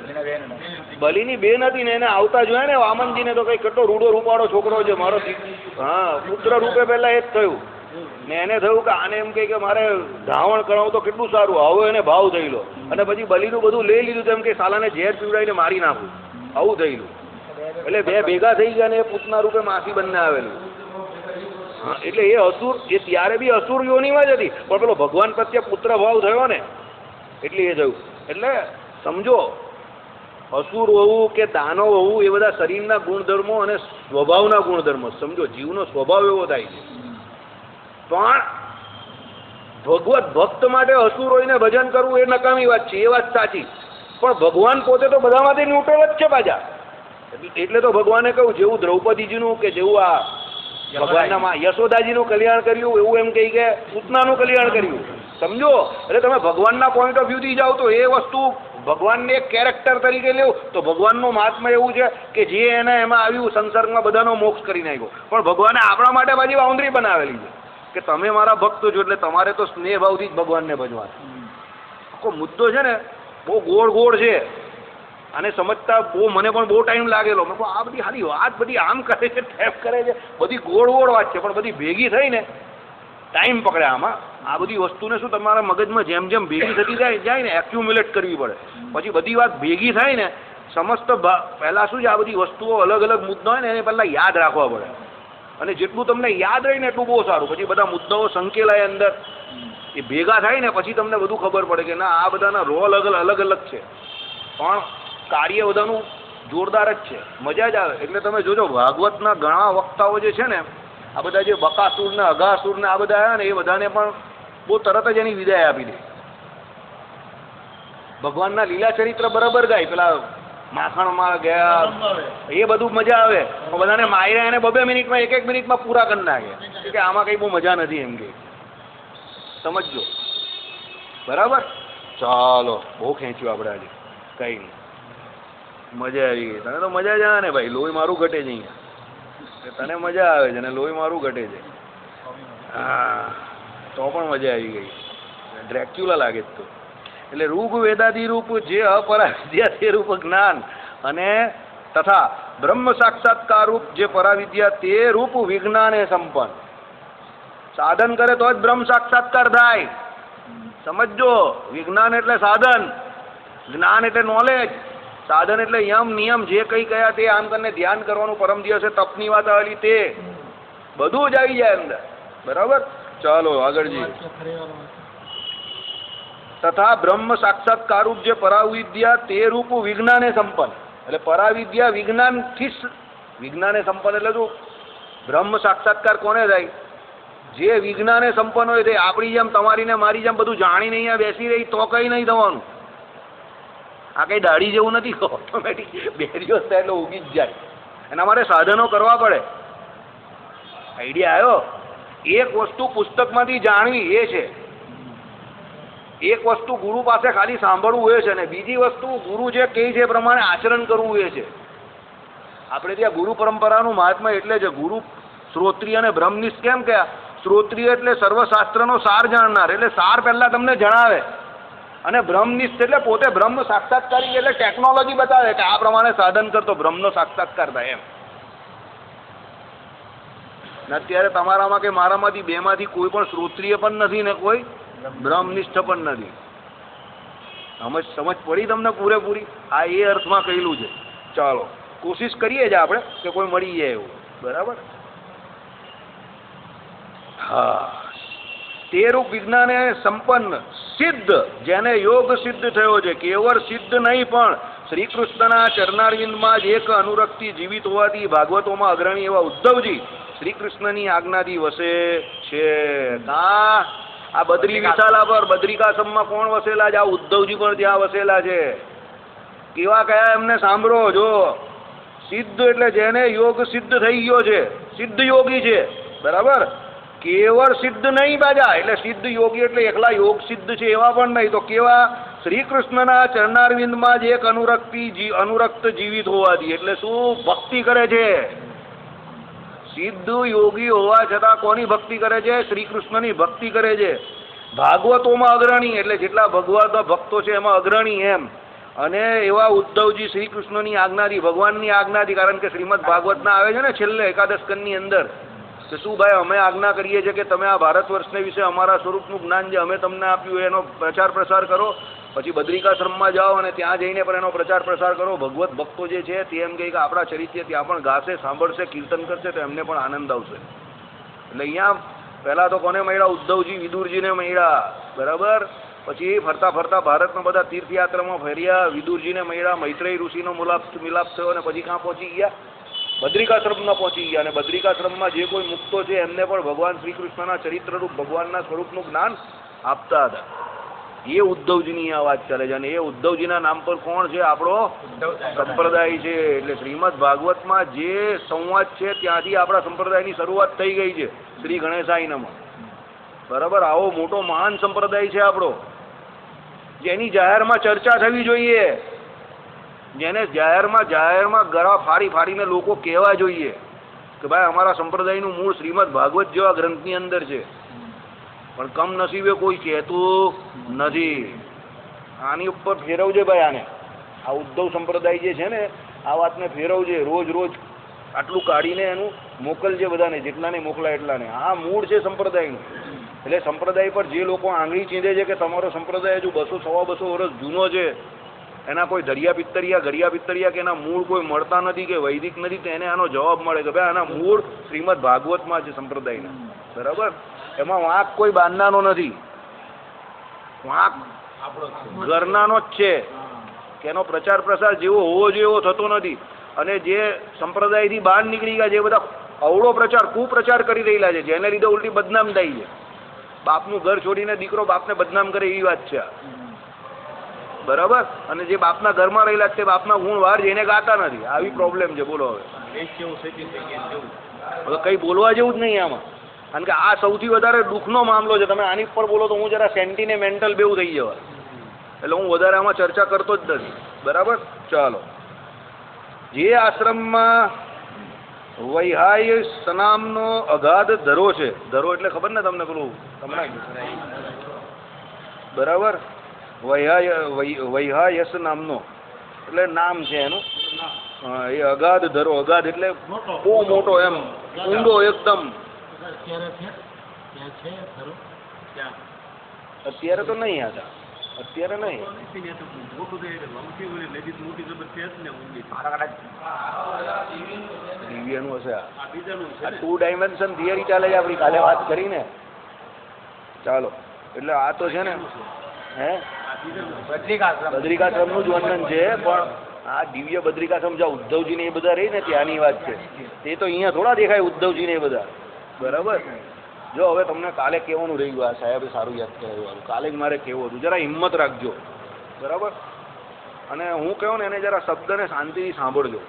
બલિની બેન હતી ને એને આવતા જોયા ને વામનજીને તો કઈ કેટલો રૂડો રૂપાળો છોકરો છે મારો. હા, પુત્ર રૂપે પહેલા એ જ થયું ને એને થયું કે આને એમ કે મારે ધાવણ કરાવું તો કેટલું સારું, હવે એને ભાવ થયેલો અને પછી બલિનું બધું લઈ લીધું તેમ કે સાલાને ઝેર પીવડાવીને મારી નાખું, આવું થયેલું. એટલે બે ભેગા થઈ ગયા ને એ પૂતના રૂપે માસી બંને આવેલું. હા, એટલે એ અસુર, એ ત્યારે બી અસુર યોનીમાં જ હતી, પણ પેલો ભગવાન પ્રત્યે પુત્ર ભાવ થયો ને એટલે એ થયું. એટલે સમજો, અસુર હોવું કે દાનવ હોવું એ બધા શરીરના ગુણધર્મો અને સ્વભાવના ગુણધર્મો. સમજો, જીવનો સ્વભાવ એવો થાય છે. પણ ભગવત ભક્ત માટે અસુર હોઈને ભજન કરવું એ નકામી વાત છે, એ વાત સાચી. પણ ભગવાન પોતે તો બધામાંથી ન્યુટ્રલ જ છે પાછા. એટલે તો ભગવાને કહ્યું જેવું દ્રૌપદીજીનું કે જેવું આ ભગવાનના યશોદાજીનું કલ્યાણ કર્યું એવું એમ કહી કે પૂતનાનું કલ્યાણ કર્યું. સમજો, એટલે તમે ભગવાનના પોઈન્ટ ઓફ વ્યૂથી જાઓ તો એ વસ્તુ ભગવાનને એક કેરેક્ટર તરીકે લેવું તો ભગવાનનું મહાત્મ્ય એવું છે કે જે એને એમાં આવ્યું સંસર્ગમાં બધાનો મોક્ષ કરી નાખ્યો. પણ ભગવાને આપણા માટે પાછી બાઉન્ડ્રી બનાવેલી છે કે તમે મારા ભક્ત છો એટલે તમારે તો સ્નેહ ભાવથી જ ભગવાનને ભજવા. આખો મુદ્દો છે ને બહુ ગોળ ગોળ છે અને સમજતા બહુ મને પણ બહુ ટાઈમ લાગેલો. મેં કહું આ બધી સારી વાત બધી આમ કરે છે, ટેપ કરે છે, બધી ગોળ ગોળ વાત છે, પણ બધી ભેગી થઈને ટાઈમ પકડે આમાં. આ બધી વસ્તુને શું તમારા મગજમાં જેમ જેમ ભેગી થતી જાય ને એક્યુમ્યુલેટ કરવી પડે. પછી બધી વાત ભેગી થાય ને સમસ્ત પહેલાં શું છે આ બધી વસ્તુઓ અલગ અલગ મુદ્દા હોય ને એને પહેલાં યાદ રાખવા પડે. અને જેટલું તમને યાદ રહે ને એટલું બહુ સારું. પછી બધા મુદ્દાઓ સંકેલાય અંદર, એ ભેગા થાય ને પછી તમને બધું ખબર પડે કે ના આ બધાના રોલ અલગ અલગ છે, પણ કાર્ય બધાનું જોરદાર જ છે, મજા જ આવે. એટલે તમે જોજો ભાગવતના ઘણા વક્તાઓ જે છે ને આ બધા જે બકાસુર ને અઘાસુર ને આ બધા આવ્યા ને એ બધાને પણ બહુ તરત જ એની વિદાય આપી દે. ભગવાનના લીલા ચરિત્ર બરાબર ગાય, પેલા માખણમાં ગયા એ બધું મજા આવે, પણ બધાને માર્યા એને 2 મિનિટમાં 1 મિનિટમાં પૂરા કરી નાખે કે આમાં કંઈ બહુ મજા નથી એમ કે. સમજો બરાબર. ચાલો, બહુ ખેંચ્યું આપણે આજે, કંઈ નહીં, મજા આવી ગઈ. તને તો મજા જ આવે ને ભાઈ, લોહી મારું ઘટે છે અહીંયા, તને મજા આવે છે ને લોહી મારું ઘટે છે. હા, તો પણ મજા આવી ગઈ, ડ્રેક્યુલા લાગે તો. એટલે રૂપ વેદાદી રૂપ જે અપરાવિદ્યા તે રૂપ જ્ઞાન અને તથા બ્રહ્મ સાક્ષાત્કાર રૂપ જે પરાવિદ્યા તે રૂપ વિજ્ઞાને સંપન્ન. સાધન કરે તો જ બ્રહ્મ સાક્ષાત્કાર થાય. સમજો, વિજ્ઞાન એટલે સાધન, જ્ઞાન એટલે નોલેજ, સાધન એટલે યમ નિયમ જે કંઈ કયા તે આમ કરીને ધ્યાન કરવાનું, પરમ દિવસે તપની વાત આવેલી તે બધું જ આવી જાય અંદર. બરાબર. ચાલો આગળ જઈએ. તથા બ્રહ્મ સાક્ષાત્કાર રૂપ જે પરાવિદ્યા તે રૂપ વિજ્ઞાને સંપન્ન. એટલે પરાવિદ્યા વિજ્ઞાનથી વિજ્ઞાને સંપન્ન એટલે શું? બ્રહ્મ સાક્ષાત્કાર કોને થાય? જે વિજ્ઞાને સંપન્ન હોય તે. આપણી જેમ તમારી ને મારી જેમ બધું જાણીને અહીંયા બેસી રહી તો કંઈ નહીં થવાનું. આ કંઈ દાઢી જેવું નથી, ઓટોમેટિક બેરીઓ થાય એટલે ઉગી જ જાય. એના માટે સાધનો કરવા પડે. આઈડિયા આવ્યો? એક વસ્તુ પુસ્તકમાંથી જાણવી એ છે, એક વસ્તુ ગુરુ પાસે ખાલી સાંભળવું એ છે, ને બીજી વસ્તુ ગુરુ જે કહે છે એ પ્રમાણે આચરણ કરવું એ છે. આપણે ત્યાં ગુરુ પરંપરાનું મહાત્મા એટલે છે. ગુરુ શ્રોત્રિય અને બ્રહ્મનિષ્ઠ કેમ કે શ્રોત્રિય એટલે સર્વશાસ્ત્રનો સાર જાણનાર, એટલે સાર પહેલાં તમને જણાવે, અને બ્રહ્મનિષ્ઠ એટલે પોતે બ્રહ્મ સાક્ષાત્કારી એટલે ટેકનોલોજી બતાવે કે આ પ્રમાણે સાધન કરતો બ્રહ્મનો સાક્ષાત્કાર થાય એમ. ને અત્યારે તમારામાં કે મારામાંથી બેમાંથી કોઈ પણ શ્રોત્રિય પણ નથી ને કોઈ બ્રહ્મનિષ્ઠ પણ નથી. સમજ પડી તમને પૂરેપૂરી? આ એ અર્થમાં કહેલું છે. ચાલો, કોશિશ કરીએ જ આપણે કે કોઈ મળી જાય એવું. બરાબર. હા, તે રૂપ વિજ્ઞાને સંપન્ન સિદ્ધ, જેને યોગ સિદ્ધ થયો છે, કેવળ સિદ્ધ નહીં પણ શ્રી કૃષ્ણના ચરણારવિંદમાં જ એક અનુરક્તિ જીવિત હોવાથી ભાગવતોમાં અગ્રણી એવા ઉદ્ધવજી શ્રી કૃષ્ણની આજ્ઞાથી વસે છે. આ બદ્રી વિશાલા પર બદ્રિકાશ્રમમાં કોણ વસેલા છે? આ ઉદ્ધવજી પણ ત્યાં વસેલા છે. કેવા કયા એમને સાંભળો. જો સિદ્ધ એટલે જેને યોગ સિદ્ધ થઈ ગયો છે, સિદ્ધ યોગી છે, બરાબર. કેવળ સિદ્ધ નહીં બાજા, એટલે સિદ્ધ યોગી એટલે એકલા યોગ સિદ્ધ છે એવા પણ નહીં, તો કેવા શ્રી કૃષ્ણના ચરણારવિંદમાં જ એક અનુરક્ત જીવિત હોવાથી, એટલે શું? ભક્તિ કરે છે. સિદ્ધ યોગી હોવા છતાં કોની ભક્તિ કરે છે? શ્રી કૃષ્ણની ભક્તિ કરે છે. ભાગવતોમાં અગ્રણી, એટલે જેટલા ભગવત ભક્તો છે એમાં અગ્રણી એમ. અને એવા ઉદ્ધવજી શ્રી કૃષ્ણની આજ્ઞાથી, ભગવાનની આજ્ઞાથી, કારણ કે શ્રીમદ ભાગવતના આવે છે ને છેલ્લે એકાદશ સ્કંદની અંદર કે શું ભાઈ અમે આજ્ઞા કરીએ છીએ કે તમે આ ભારત વર્ષને વિશે અમારા સ્વરૂપનું જ્ઞાન જે અમે તમને આપ્યું એનો પ્રચાર પ્રસાર કરો. પછી બદ્રિકાશ્રમમાં જાઓ અને ત્યાં જઈને પણ એનો પ્રચાર પ્રસાર કરો. ભગવત ભક્તો જે છે તે એમ કહે કે આપણા ચરિત્ર ત્યાં પણ ગાશે, સાંભળશે, કીર્તન કરશે, તો એમને પણ આનંદ આવશે. એટલે અહીંયા પહેલાં તો કોને મળ્યા? ઉદ્ધવજી વિદુરજીને મળ્યા, બરાબર. પછી ફરતા ફરતા ભારતમાં બધા તીર્થયાત્રામાં ફર્યા, વિદુરજીને મળ્યા, મૈત્રેય ઋષિનો મિલાપ થયો, અને પછી ક્યાં પહોંચી ગયા? બદ્રિકાશ્રમમાં પહોંચી ગયા. અને બદ્રિકાશ્રમમાં જે કોઈ મુક્તો છે એમને પણ ભગવાન શ્રી કૃષ્ણના ચરિત્રરૂપ ભગવાનના સ્વરૂપનું જ્ઞાન આપતા હતા. એ ઉદ્ધવજીની આ વાત ચાલે છે. અને એ ઉદ્ધવજીના નામ પર કોણ છે? આપણો સંપ્રદાય છે. એટલે શ્રીમદ ભાગવતમાં જે સંવાદ છે ત્યાંથી આપણા સંપ્રદાયની શરૂઆત થઈ ગઈ છે, શ્રી ગણેશાયનમાં, બરાબર. આવો મોટો મહાન સંપ્રદાય છે આપણો, જેની જાહેરમાં ચર્ચા થવી જોઈએ, જેને જાહેરમાં ગળા ફાડીને લોકો કહેવા જોઈએ કે ભાઈ અમારા સંપ્રદાયનું મૂળ શ્રીમદ ભાગવત જેવા ગ્રંથની અંદર છે. પણ કમનસીબે કોઈ કહેતું નથી. આની ઉપર ફેરવજે ભાઈ. આને આ ઉદ્ધવ સંપ્રદાય જે છે ને, આ વાતને ફેરવજે. રોજ આટલું કાઢીને એનું મોકલજે બધાને, જેટલાને મોકલાય એટલાને. આ મૂળ છે સંપ્રદાયનું. એટલે સંપ્રદાય પર જે લોકો આંગળી ચીંધે છે કે તમારો સંપ્રદાય હજુ 200-250 વર્ષ જૂનો છે, એના કોઈ ઘડિયા પિત્તરિયા કે એના મૂળ કોઈ મળતા નથી કે વૈદિક નથી, તો એને આનો જવાબ મળે કે ભાઈ આના મૂળ શ્રીમદ ભાગવતમાં છે સંપ્રદાયના, બરાબર. એમાં વાંક કોઈ બાંધનાનો નથી, વાંક ઘરનાનો જ છે કે એનો પ્રચાર પ્રસાર જેવો હોવો જોઈએ એવો થતો નથી. અને જે સંપ્રદાયથી બહાર નીકળી ગયા, જે બધા અવળો પ્રચાર, કુપ્રચાર કરી રહેલા છે, જેને લીધે ઉલટી બદનામ થાય છે. બાપનું ઘર છોડીને દીકરો બાપને બદનામ કરે એવી વાત છે, બરાબર. અને જે બાપના ઘરમાં રહેલા તે બાપના ગુણ બહાર જઈને ગાતા નથી. આવી પ્રોબ્લેમ છે. બોલો હવે કંઈ બોલવા જેવું જ નહીં આમાં. કારણ કે આ સૌથી વધારે દુઃખનો મામલો છે. તમે આની પર બોલો તો હું જરા સેન્ટિમેન્ટલ બેવું થઈ જવા, એટલે હું વધારે આમાં ચર્ચા કરતો જ નથી, બરાબર. ચાલો. જે આશ્રમમાં વૈહાયસ નામનો અગાધ ધરો છે, ધરો એટલે ખબર ને તમને, પેલું તમને, બરાબર. વૈહાયસ નામનો એટલે નામ છે એનું. એ અગાધ ધરો, અગાધ એટલે બહુ મોટો, એમ ઊંડો એકદમ. અત્યારે તો નહીં હતા, અત્યારે નહીં. દિવ્યનું હશે. આ 2 ડાયમેન્શન થિયરી ચાલે છે આપણી, કાલે વાત કરીને. ચાલો. એટલે આ તો છે ને, હે બદ્રિકાશ્રમનું જ વર્ણન છે. પણ આ દિવ્ય બદ્રિકાશ્રમ જ્યાં ઉદ્ધવજીને એ બધા રહી ને ત્યાંની વાત છે. તે તો અહીંયા થોડા દેખાય ઉદ્ધવજીને એ બધા, બરાબર. જો હવે તમને કાલે કહેવાનું રહી ગયું, આ સાહેબે સારું યાદ કરાવ્યું, કાલે જ મારે કહેવું હતું. જરા હિંમત રાખજો, બરાબર. અને હું કહું ને એને જરા શબ્દને શાંતિથી સાંભળજો.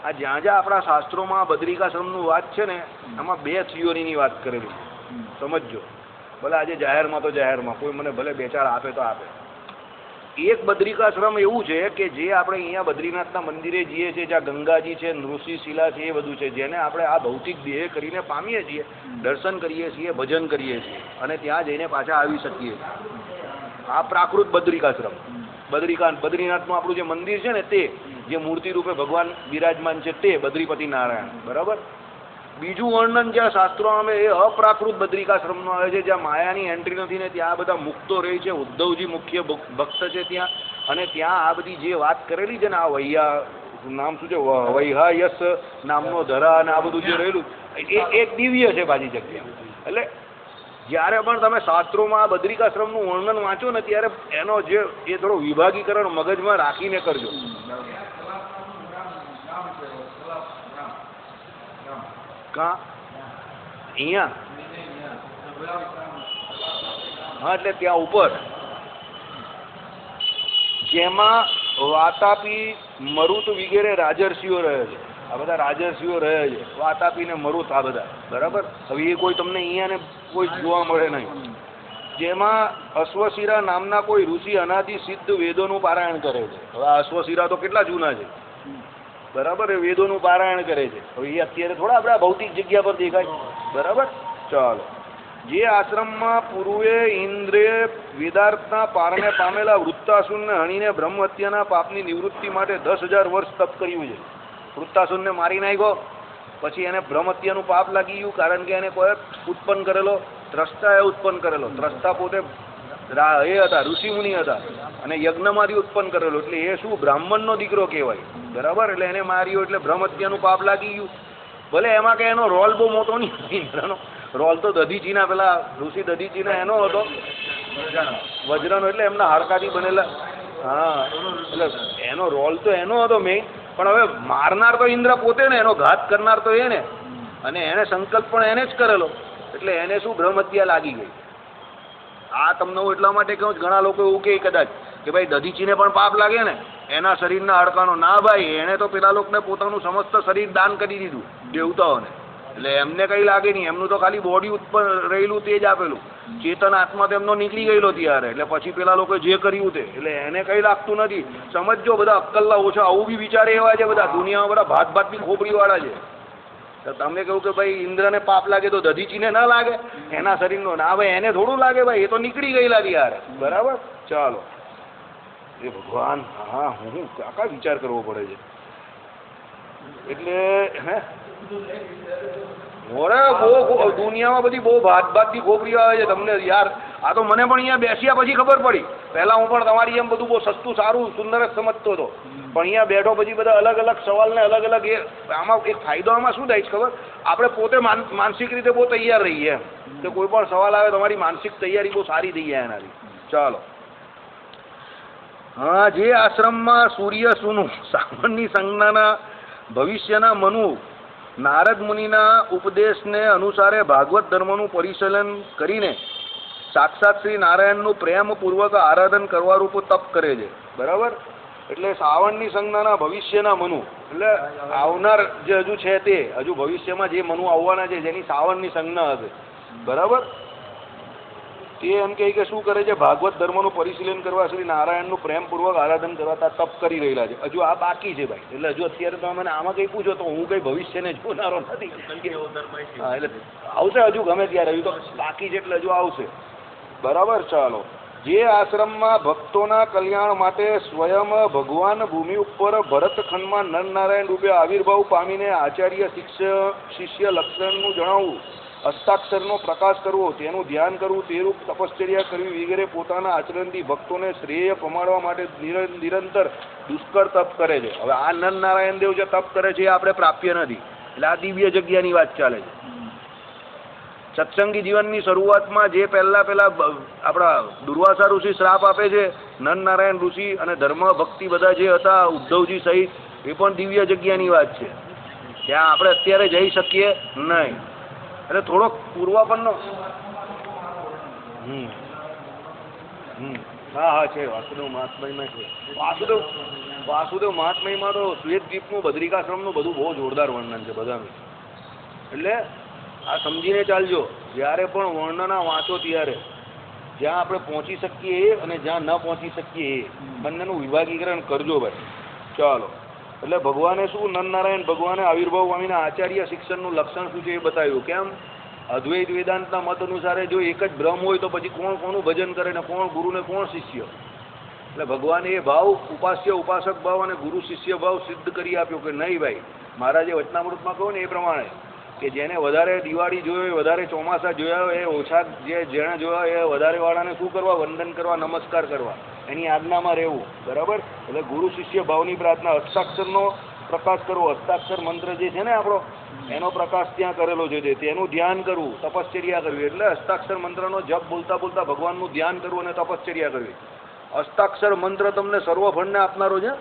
આ જ્યાં જ્યાં આપણા શાસ્ત્રોમાં બદ્રિકાશ્રમનું વાત છે ને, આમાં 2 થિયોરીની વાત કરેલી, સમજજો. ભલે આજે જાહેરમાં તો જાહેરમાં કોઈ મને ભલે 2-4 આપે તો આપે. એક બદ્રિકાશ્રમ એવું છે કે જે આપણે અહીંયા બદ્રીનાથના મંદિરે જઈએ છીએ, જ્યાં ગંગાજી છે, નૃષિશિલા છે, એ બધું છે, જેને આપણે આ ભૌતિક દેહ કરીને પામીએ છીએ, દર્શન કરીએ છીએ, ભજન કરીએ છીએ, અને ત્યાં જઈને પાછા આવી શકીએ છીએ. આ પ્રાકૃત બદ્રિકાશ્રમ. બદ્રીનાથનું આપણું જે મંદિર છે ને, તે જે મૂર્તિ રૂપે ભગવાન બિરાજમાન છે તે બદ્રીપતિ નારાયણ, બરાબર. બીજું વર્ણન જ્યાં શાસ્ત્રો આવે એ અપ્રાકૃત બદ્રિકાશ્રમનું આવે છે, જ્યાં માયાની એન્ટ્રી નથી ને ત્યાં બધા મુક્તો રહે છે. ઉદ્ધવજી મુખ્ય ભક્ત છે ત્યાં. અને ત્યાં આ બધી જે વાત કરેલી છે ને, આ નામ શું છે, વૈહાયસ નામનો ધરા અને આ બધું જે રહેલું, એ એક દિવ્ય છે બાજી જગ્યા. એટલે જ્યારે પણ તમે શાસ્ત્રોમાં બદ્રિકાશ્રમનું વર્ણન વાંચો ને ત્યારે એનો જે એ થોડો વિભાગીકરણ મગજમાં રાખીને કરજો. કા અહીંયા હા એટલે ત્યાં ઉપર જેમાં વાતાપી મરુત વગેરે રાજર્ષિઓ રહે છે. આ બધા રાજર્ષિઓ રહે છે, વાતાપી ને મરુત, આ બધા બરાબર. હવે એ કોઈ તમને અહીંયા ને કોઈ જોવા મળે નહીં. જેમાં અશ્વશિરા નામના કોઈ ઋષિ અનાદિ સિદ્ધ વેદોનું પારાયણ કરે છે. હવે આ અશ્વશિરા તો કેટલા જૂના છે બરાબર, એ વેદોનું પારાયણ કરે છે. હવે એ અત્યારે થોડા આપણા ભૌતિક જગ્યા પર દેખાય બરાબર. ચાલો, જે આશ્રમમાં પૂર્વે ઇન્દ્રે વેદાર્થના પારણે પામેલા વૃત્તાસુરને હણીને બ્રહ્મ હત્યાના પાપની નિવૃત્તિ માટે 10,000 વર્ષ તપ કર્યું છે. વૃત્તાસુરને મારી નાખ્યો, પછી એને બ્રહ્મ હત્યાનું પાપ લાગી ગયું, કારણ કે એને કોઈ ઉત્પન્ન કરેલો, ત્રષ્ટાએ ઉત્પન્ન કરેલો. ત્રષ્ટા પોતે એ હતા, ઋષિમુનિ હતા, અને યજ્ઞમાંથી ઉત્પન્ન કરેલો, એટલે એ શું બ્રાહ્મણનો દીકરો કહેવાય બરાબર. એટલે એને માર્યો એટલે બ્રહ્મ હત્યાનું પાપ લાગી ગયું. ભલે એમાં કે એનો રોલ બહુ મોટો નહીં, ઇન્દ્રનો રોલ તો દધીચીના પેલા ઋષિ દધીચીના એનો હતો વજ્રનો, એટલે એમના હાડકાથી બનેલા. હા, એટલે એનો રોલ તો એનો હતો મેઇન, પણ હવે મારનાર તો ઇન્દ્ર પોતે ને, એનો ઘાત કરનાર તો એ ને, અને એને સંકલ્પ પણ એને જ કરેલો, એટલે એને શું બ્રહ્મ હત્યા લાગી ગઈ. આ તમને હું એટલા માટે કહું, ઘણા લોકો એવું કહે કદાચ કે ભાઈ દધીચીને પણ પાપ લાગે ને એના શરીરના હાડકાનો. ના ભાઈ, એને તો પેલા લોકોને પોતાનું સમસ્ત શરીર દાન કરી દીધું દેવતાઓને, એટલે એમને કંઈ લાગે નહીં. એમનું તો ખાલી બોડી ઉત્પન્ન રહેલું તે જ આપેલું, ચેતન આત્મા તેમનો નીકળી ગયેલો ત્યારે, એટલે પછી પેલા લોકો જે કર્યું તે, એટલે એને કંઈ લાગતું નથી. સમજો, બધા અક્કલના ઓછા આવું બી વિચારે એવા છે બધા દુનિયામાં, બધા ભાત ભાતની ખોપડીવાળા છે. તો તમે કહું કે ભાઈ ઇન્દ્રને પાપ લાગે તો દધીચીને ના લાગે એના શરીરનો? ના ભાઈ, એને થોડું લાગે ભાઈ, એ તો નીકળી ગયેલા ત્યારે બરાબર. ચાલો, એ ભગવાન, હા હું કાકા વિચાર કરવો પડે છે. એટલે હે મોરે બહુ દુનિયામાં બધી બહુ ભાતની ખોપરીઓ આવે છે તમને યાર. આ તો મને પણ અહીંયા બેસ્યા પછી ખબર પડી. પહેલાં હું પણ તમારી એમ બધું બહુ સસ્તું સારું સુંદર જ સમજતો હતો, પણ અહીંયા બેઠો પછી બધા અલગ અલગ સવાલને અલગ અલગ એ આમાં એક ફાયદો આમાં શું થાય છે ખબર? આપણે પોતે માનસિક રીતે બહુ તૈયાર રહીએ એમ, કે કોઈ પણ સવાલ આવે તમારી માનસિક તૈયારી બહુ સારી થઈ જાય એનાથી. ચાલો, હા, જે આશ્રમમાં સૂર્ય સુનું સાવનની સંજ્ઞાના ભવિષ્યના મનુ નારદ મુનિના ઉપદેશને અનુસારે ભાગવત ધર્મનું પરિશીલન કરીને સાક્ષાત શ્રી નારાયણનું પ્રેમપૂર્વક આરાધન કરવા રૂપ તપ કરે છે બરાબર. એટલે શ્રાવણની સંજ્ઞાના ભવિષ્યના મનુ એટલે આવનાર જે હજુ છે તે, હજુ ભવિષ્યમાં જે મનુ આવવાના છે જેની શ્રાવણની સંજ્ઞા હશે બરાબર, તે એમ કહે કે શું કરે છે? ભાગવત ધર્મનું પરિશીલન કરવા શ્રી નારાયણનું પ્રેમપૂર્વક આરાધન કરવા તપ કરી રહેલા છે. હજુ આ બાકી છે ભાઈ. એટલે હજુ અત્યારે તમે મને આમાં કંઈ પૂછો તો હું કંઈ ભવિષ્યને જોનારો નથી. હા, એટલે આવશે હજુ ગમે ત્યારે, હજુ તો બાકી છે એટલે હજુ આવશે બરાબર. ચાલો, જે આશ્રમમાં ભક્તોના કલ્યાણ માટે સ્વયં ભગવાન ભૂમિ ઉપર ભરતખંડમાં નરનારાયણ રૂપે આવિર્ભાવ પામીને આચાર્ય શિષ્ય લક્ષણનું જણાવવું, હસ્તાક્ષરનો પ્રકાશ કરવો, તેનું ધ્યાન કરવું, તે રૂપ તપશ્ચર્યા કરવી વગેરે પોતાના આચરણથી ભક્તોને શ્રેય પમાડવા માટે નિરંતર દુષ્કર તપ કરે છે. હવે આ નરનારાયણ દેવ જે તપ કરે છે એ આપણે પ્રાપ્ય નથી, એટલે આ દિવ્ય જગ્યાની વાત ચાલે છે. સત્સંગી જીવનની શરૂઆતમાં જે પહેલા આપણા દુર્વાસા ઋષિ શ્રાપ આપે છે, નરનારાયણ ઋષિ અને ધર્મ ભક્તિ બધા જે હતા ઉદ્ધવજી સહિત, એ પણ દિવ્ય જગ્યાની વાત છે. ત્યાં આપણે અત્યારે જઈ શકીએ નહીં, એટલે થોડોક પૂર્વાપનનો હા હા છે. વાસુદેવ મહાત્મયમાં છે. વાસુદેવ મહાત્મયમાં તો શ્વેતદ્વીપનું બદ્રિકાશ્રમનું બધું બહુ જોરદાર વર્ણન છે બધાનું. એટલે આ સમજીને ચાલજો, જ્યારે પણ વર્ણના વાંચો ત્યારે જ્યાં આપણે પહોંચી શકીએ અને જ્યાં ન પહોંચી શકીએ એ બંનેનું વિભાગીકરણ કરજો ભાઈ. ચાલો, એટલે ભગવાને શું, નરનારાયણ ભગવાને આવિર્ભાવ પામીને આચાર્ય શિક્ષણનું લક્ષણ શું છે એ બતાવ્યું. કેમ? અદ્વૈત વેદાંતના મત અનુસારે જો એક જ બ્રહ્મ હોય તો પછી કોણ કોનું ભજન કરે ને કોણ ગુરુ ને કોણ શિષ્ય? એટલે ભગવાને એ ભાવ ઉપાસ્ય ઉપાસક ભાવ અને ગુરુ શિષ્ય ભાવ સિદ્ધ કરી આપ્યો કે નહીં ભાઈ. મહારાજે વચનામૃતમાં કહ્યું ને એ પ્રમાણે કે જેને વધારે દિવાળી જોયો, વધારે ચોમાસા જોયા, એ ઓછા જેણે જોયા એ વધારે વાળાને શું કરવા? વંદન કરવા, નમસ્કાર કરવા, એની આજ્ઞામાં રહેવું બરાબર. એટલે ગુરુ શિષ્ય ભાવની પ્રાર્થના, હસ્તાક્ષરનો પ્રકાશ કરવો, હસ્તાક્ષર મંત્ર જે છે ને આપણો એનો પ્રકાશ ત્યાં કરેલો છે, તેનું ધ્યાન કરવું, તપશ્ચર્યા કરવી. એટલે હસ્તાક્ષર મંત્રનો જપ બોલતા બોલતા ભગવાનનું ધ્યાન કરવું અને તપશ્ચર્યા કરવી. હસ્તાક્ષર મંત્ર તમને સર્વફળને આપનારો છે.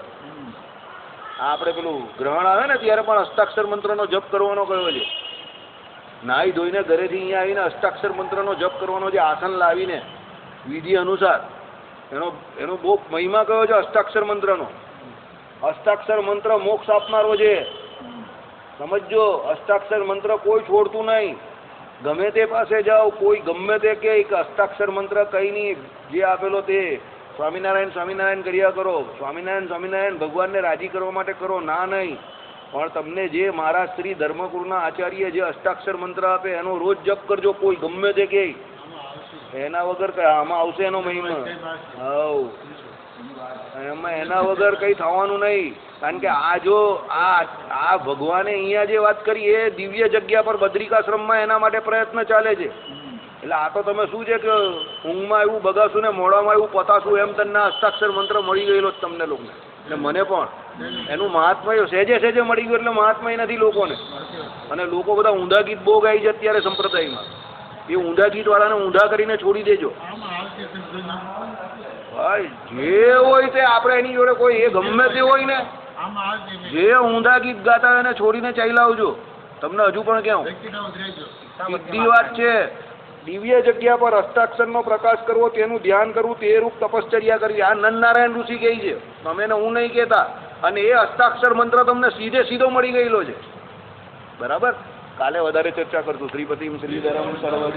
આપણે પેલું ગ્રહણ આવે ને ત્યારે પણ હસ્તાક્ષર મંત્રનો જપ કરવાનો કયો છે. નાહી ધોઈને ઘરેથી અહીંયા આવીને હસ્તાક્ષર મંત્રનો જપ કરવાનો છે, આસન લાવીને વિધિ અનુસાર. એનો બહુ મહિમા કયો છે હસ્તાક્ષર મંત્રનો. હસ્તાક્ષર મંત્ર મોક્ષ આપનારો છે, સમજો. હસ્તાક્ષર મંત્ર કોઈ છોડતું નહીં. ગમે તે પાસે જાઓ, કોઈ ગમે તે કે હસ્તાક્ષર મંત્ર કંઈ નહીં, જે આપેલો તે સ્વામિનારાયણ સ્વામિનારાયણ કર્યા કરો, સ્વામિનારાયણ સ્વામિનારાયણ ભગવાનને રાજી કરવા માટે કરો, ના નહીં. પણ તમને જે મારા શ્રી ધર્મગુરુના આચાર્ય જે હસ્તાક્ષર મંત્ર આપે એનો રોજ જપ કરજો, કોઈ ગમે તે કે. એના વગર આમાં આવશે એનો મહિમા. હવ એમાં એના વગર કંઈ થવાનું નહીં. કારણ કે આ જો આ ભગવાને અહીંયા જે વાત કરી એ દિવ્ય જગ્યા પર બદ્રિકાશ્રમમાં એના માટે પ્રયત્ન ચાલે છે. એટલે આ તો તમે શું છે કે ઊંઘમાં એવું બગાશું ને મોડામાં એવું પતાશું એમ તમને હસ્તાક્ષર મંત્ર મળી ગયેલો જ તમને લોકોને. એટલે મને પણ એનું મહાત્મય સહેજે સહેજે મળી ગયું. એટલે મહાત્મય નથી લોકોને. અને લોકો બધા ઊંધા ગીત બહુ ગાય છે અત્યારે સંપ્રદાયમાં. એ ઊંધા ગીતવાળાને ઊંધા કરીને છોડી દેજો. ભાઈ જે હોય તે આપણે એની જોડે કોઈ એ ગમે તે હોય ને જે ઊંધા ગીત ગાતા હોય એને છોડીને ચાલ્યા આવજો. તમને હજુ પણ કેવું સીધી વાત છે. દિવ્ય જગ્યા પર હસ્તાક્ષરનો પ્રકાશ કરવો, તેનું ધ્યાન કરવું, તે રૂપ તપશ્ચર્યા કરવી. આ નરનારાયણ ઋષિ કહે છે, તમે ને હું નહીં કહેતા. અને એ હસ્તાક્ષર મંત્ર તમને સીધે સીધો મળી ગયેલો છે. બરાબર. કાલે વધારે ચર્ચા કરશું. શ્રીપતિમ શ્રીધરમ સર્વ